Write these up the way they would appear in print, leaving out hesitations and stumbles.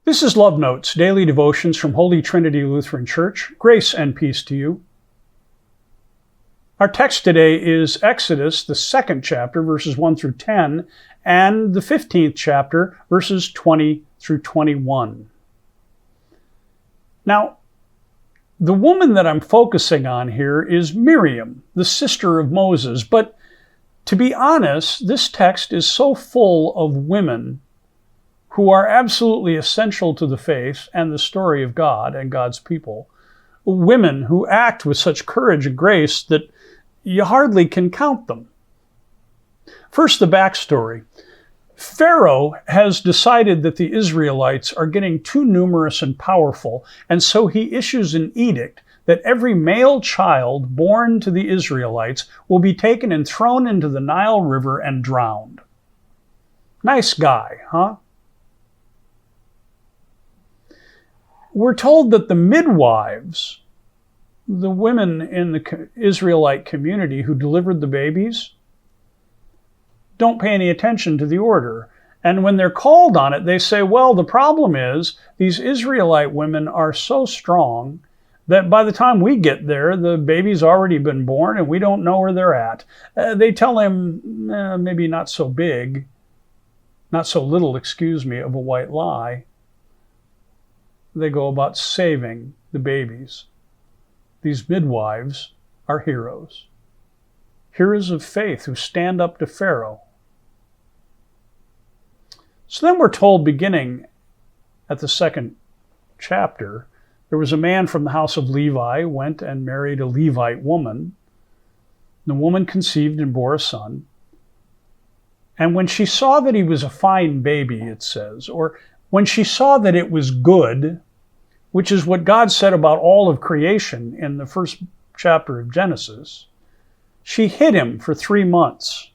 This is Love Notes, daily devotions from Holy Trinity Lutheran Church. Grace and peace to you. Our text today is Exodus, the 2nd chapter, verses 1 through 10, and the 15th chapter, verses 20 through 21. Now, the woman that I'm focusing on here is Miriam, the sister of Moses. But to be honest, this text is so full of women who are absolutely essential to the faith and the story of God and God's people. Women who act with such courage and grace that you hardly can count them. First, the backstory. Pharaoh has decided that the Israelites are getting too numerous and powerful, and so he issues an edict that every male child born to the Israelites will be taken and thrown into the Nile River and drowned. Nice guy, huh? We're told that the midwives, the women in the Israelite community who delivered the babies, don't pay any attention to the order. And when they're called on it, they say, well, the problem is these Israelite women are so strong that by the time we get there, the baby's already been born and we don't know where they're at. They tell him, maybe not so big, not so little, of a white lie. They go about saving the babies. These midwives are heroes. Heroes of faith who stand up to Pharaoh. So then we're told, beginning at the 2nd chapter, there was a man from the house of Levi went and married a Levite woman. The woman conceived and bore a son. And when she saw that he was a fine baby, it says, or when she saw that it was good, which is what God said about all of creation in the 1st chapter of Genesis, she hid him for 3 months.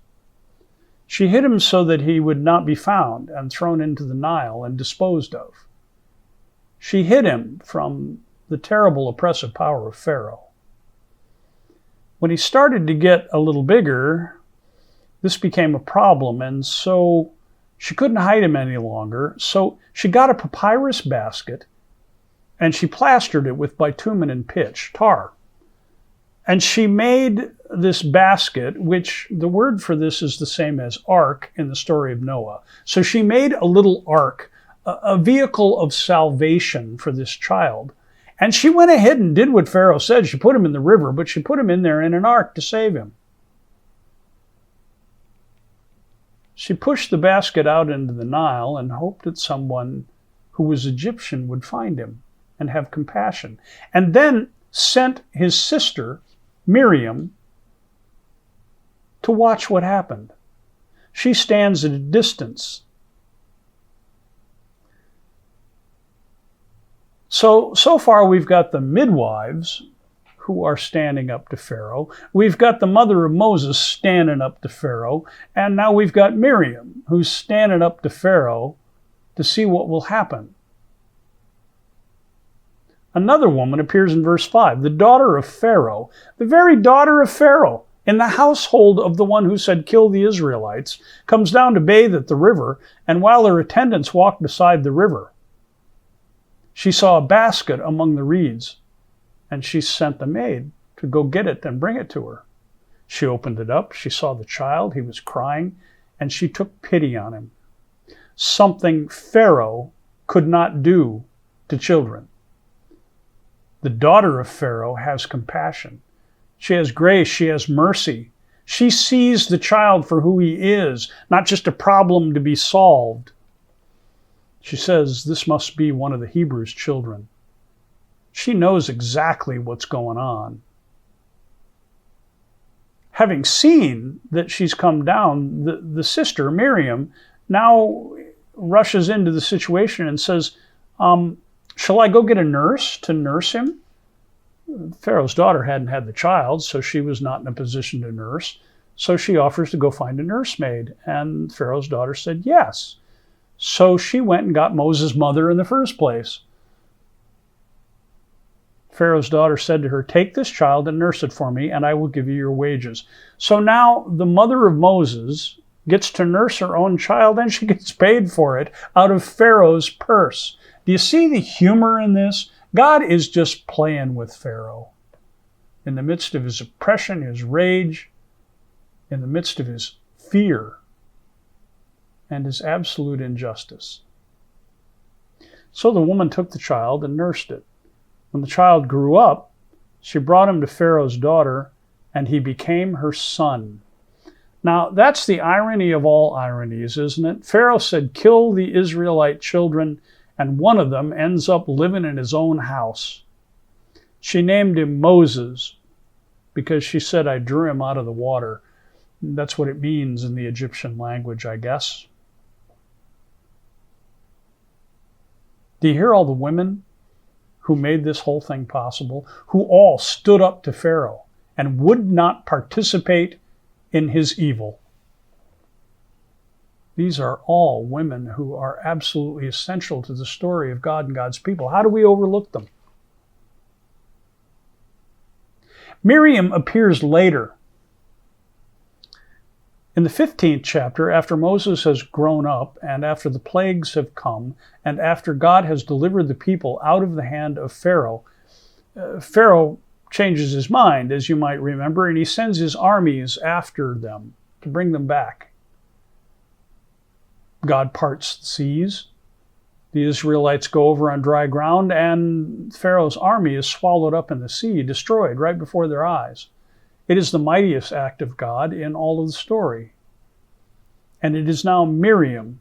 She hid him so that he would not be found and thrown into the Nile and disposed of. She hid him from the terrible oppressive power of Pharaoh. When he started to get a little bigger, this became a problem, and so she couldn't hide him any longer. So she got a papyrus basket and she plastered it with bitumen and pitch, tar. And she made this basket, which the word for this is the same as ark in the story of Noah. So she made a little ark, a vehicle of salvation for this child. And she went ahead and did what Pharaoh said. She put him in the river, but she put him in there in an ark to save him. She pushed the basket out into the Nile and hoped that someone who was Egyptian would find him and have compassion. And then sent his sister, Miriam, to watch what happened. She stands at a distance. So far we've got the midwives who are standing up to Pharaoh. We've got the mother of Moses standing up to Pharaoh. And now we've got Miriam who's standing up to Pharaoh to see what will happen. Another woman appears in verse 5, the daughter of Pharaoh, the very daughter of Pharaoh, in the household of the one who said, kill the Israelites, comes down to bathe at the river, and while her attendants walked beside the river, she saw a basket among the reeds, and she sent the maid to go get it and bring it to her. She opened it up, she saw the child, he was crying, and she took pity on him. Something Pharaoh could not do to children. The daughter of Pharaoh has compassion. She has grace. She has mercy. She sees the child for who he is, not just a problem to be solved. She says, this must be one of the Hebrews' children. She knows exactly what's going on. Having seen that she's come down, the sister, Miriam, now rushes into the situation and says, shall I go get a nurse to nurse him? Pharaoh's daughter hadn't had the child, so she was not in a position to nurse. So she offers to go find a nursemaid. And Pharaoh's daughter said yes. So she went and got Moses' mother in the first place. Pharaoh's daughter said to her, take this child and nurse it for me, and I will give you your wages. So now the mother of Moses gets to nurse her own child, and she gets paid for it out of Pharaoh's purse. Do you see the humor in this? God is just playing with Pharaoh. In the midst of his oppression, his rage, in the midst of his fear, and his absolute injustice. So the woman took the child and nursed it. When the child grew up, she brought him to Pharaoh's daughter, and he became her son. Now, that's the irony of all ironies, isn't it? Pharaoh said, kill the Israelite children, and one of them ends up living in his own house. She named him Moses because she said, I drew him out of the water. That's what it means in the Egyptian language, I guess. Do you hear all the women who made this whole thing possible, who all stood up to Pharaoh and would not participate in his evil? These are all women who are absolutely essential to the story of God and God's people. How do we overlook them? Miriam appears later. In the 15th chapter, after Moses has grown up, and after the plagues have come, and after God has delivered the people out of the hand of Pharaoh, Pharaoh changes his mind, as you might remember, and he sends his armies after them to bring them back. God parts the seas. The Israelites go over on dry ground, and Pharaoh's army is swallowed up in the sea, destroyed right before their eyes. It is the mightiest act of God in all of the story. And it is now Miriam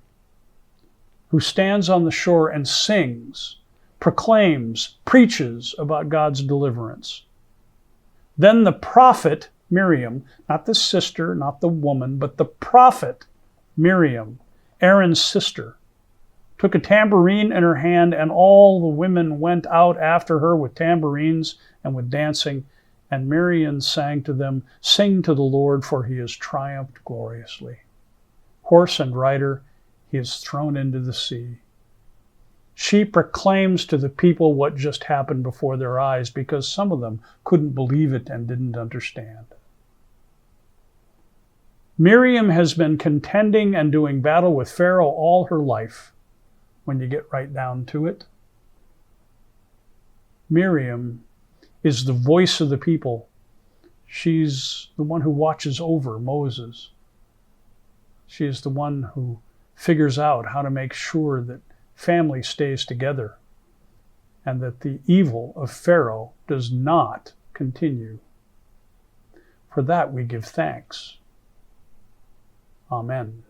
who stands on the shore and sings, proclaims, preaches about God's deliverance. Then the prophet Miriam, not the sister, not the woman, but the prophet Miriam, Aaron's sister, took a tambourine in her hand, and all the women went out after her with tambourines and with dancing. And Miriam sang to them, sing to the Lord, for he has triumphed gloriously. Horse and rider he has thrown into the sea. She proclaims to the people what just happened before their eyes, because some of them couldn't believe it and didn't understand. Miriam has been contending and doing battle with Pharaoh all her life, when you get right down to it. Miriam is the voice of the people. She's the one who watches over Moses. She is the one who figures out how to make sure that family stays together and that the evil of Pharaoh does not continue. For that we give thanks. Amen.